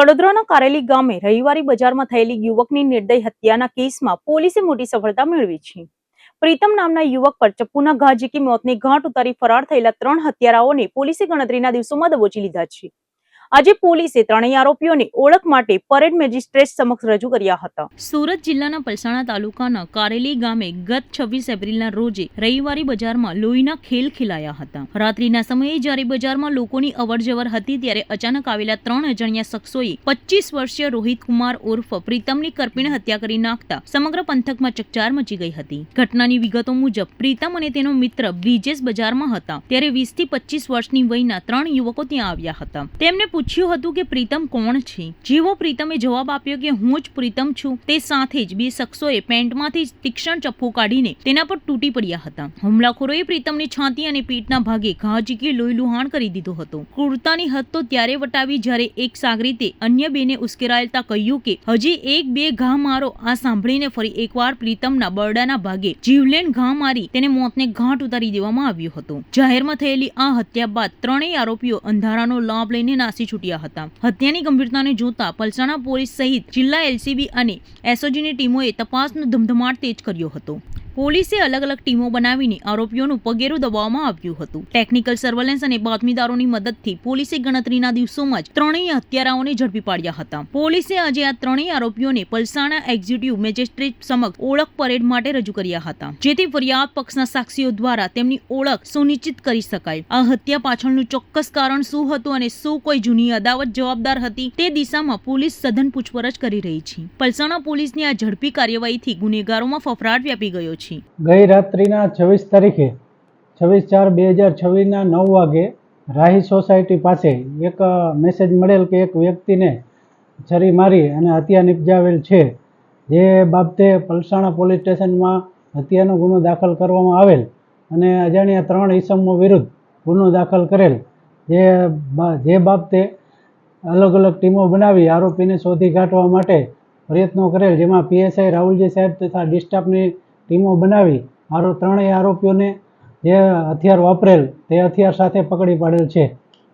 કડોદરાના કારેલી ગામે રવિવારે બજારમાં થયેલી યુવકની નિર્દય હત્યાના કેસમાં પોલીસે મોટી સફળતા મેળવી છે। પ્રીતમ નામના યુવક પર ચપ્પુના ઘા ઝીકી મોતની ઘાટ ઉતારી ફરાર થયેલા 3 હત્યારાઓને પોલીસે ગણતરીના દિવસોમાં દબોચી લીધા છે। આજે પોલીસે ત્રણેય આરોપીઓને ઓળખ માટે પરેડ મેજિસ્ટ્રેટ સમક્ષ રજૂ કર્યા હતા। સુરત જિલ્લાના પલસાણા તાલુકાના કારેલી ગામે ગત 26 એપ્રિલના રોજે રવિવારે બજારમાં લોહીના ખેલ ખેલાયા હતા। રાત્રિના સમયે જ્યારે બજારમાં લોકોની અવરજવર હતી ત્યારે અચાનક આવેલા 3 અજાણ્યા શખ્સોએ 25 વર્ષીય રોહિત કુમાર ઉર્ફ પ્રીતમની કરપીણ હત્યા કરી નાખતા સમગ્ર પંથકમાં ચકચાર મચી ગઈ હતી। ઘટનાની વિગતો મુજબ પ્રીતમ અને તેનો મિત્ર બ્રિજેશ બજારમાં હતા ત્યારે 20 થી 25 વર્ષની વયના 3 યુવકો ત્યાં આવ્યા હતા। તેમને પૂછ્યું હતું કે પ્રીતમ કોણ છે। જેવો પ્રીતમે જવાબ આપ્યો કે હું જ પ્રીતમ છું, તે સાથે જ બે શખ્સોએ પેન્ટમાંથી તીક્ષ્ણ ચપ્પુ કાઢીને તેના પર તૂટી પડ્યા હતા। હુમલાખોરોએ પ્રીતમની છાતી અને પેટના ભાગે ઘા ઝીકી લોહી લુહાણ કરી દીધો હતો। ક્રૂરતાની હદ તો ત્યારે વટાવી જ્યારે એક સાગરીતે અન્ય બેને ઉશ્કેરાયેલા કહ્યું કે હજી એક બે ઘા મારો। આ સાંભળીને ફરી એકવાર પ્રીતમના બરડાના ભાગે જીવલેણ ઘા મારી તેને મોતને ઘાટ ઉતારી દેવામાં આવ્યો હતો। જાહેરમાં થયેલી આ હત્યા બાદ ત્રણેય આરોપીઓ અંધારાનો લાભ લઈને નાસી છૂટ્યા હતા। હત્યાની ગંભીરતાને જોતા પલસાણા પોલીસ સહિત જિલ્લા એલસીબી અને એસઓજીની ટીમોએ તપાસનો ધમધમાટ તેજ કર્યો હતો। પોલીસે અલગ અલગ ટીમો બનાવીને આરોપીઓનું પગેરું દબાવવામાં આવ્યું હતું। ટેકનિકલ સર્વેલન્સ અને બાતમીદારોની મદદથી પોલીસે ગણતરીના દિવસોમાં જ ત્રણેય હત્યારાઓને ઝડપી પાડ્યા હતા। પોલીસે આજે આ ત્રણેય આરોપીઓને પલસાણા એક્ઝિક્યુટિવ મેજિસ્ટ્રેટ સમક્ષ ઓળખ પરેડ માટે રજૂ કર્યા હતા, જેથી ફરિયાદ પક્ષના સાક્ષીઓ દ્વારા તેમની ઓળખ સુનિશ્ચિત કરી શકાય। આ હત્યા પાછળનું ચોક્કસ કારણ શું હતું અને શું કોઈ જૂની અદાવત જવાબદાર હતી તે દિશામાં પોલીસ સઘન પૂછપરછ કરી રહી છે। પલસાણા પોલીસની આ ઝડપી કાર્યવાહીથી ગુનેગારોમાં ફફડાટ વ્યાપી ગયો છે। ગઈ રાત્રિના 26 તારીખે 26/4/2026 ના 9 વાગે રાહી સોસાયટી પાસે એક મેસેજ મળેલ કે એક વ્યક્તિને છરી મારી અને હત્યા નિપજાવેલ છે। જે બાબતે પલસાણા પોલીસ સ્ટેશનમાં હત્યાનો ગુનો દાખલ કરવામાં આવેલ અને અજાણ્યા 3 ઈસમો વિરુદ્ધ ગુનો દાખલ કરેલ। જે બાબતે અલગ અલગ ટીમો બનાવી આરોપીને શોધી કાઢવા માટે પ્રયત્નો કરેલ, જેમાં પીએસઆઈ રાહુલજી સાહેબ તથા ડિસ્ટાફની ટીમો બનાવી ત્રણેય આરોપીઓને જે હથિયાર વાપરેલ તે હથિયાર સાથે પકડી પાડેલ છે।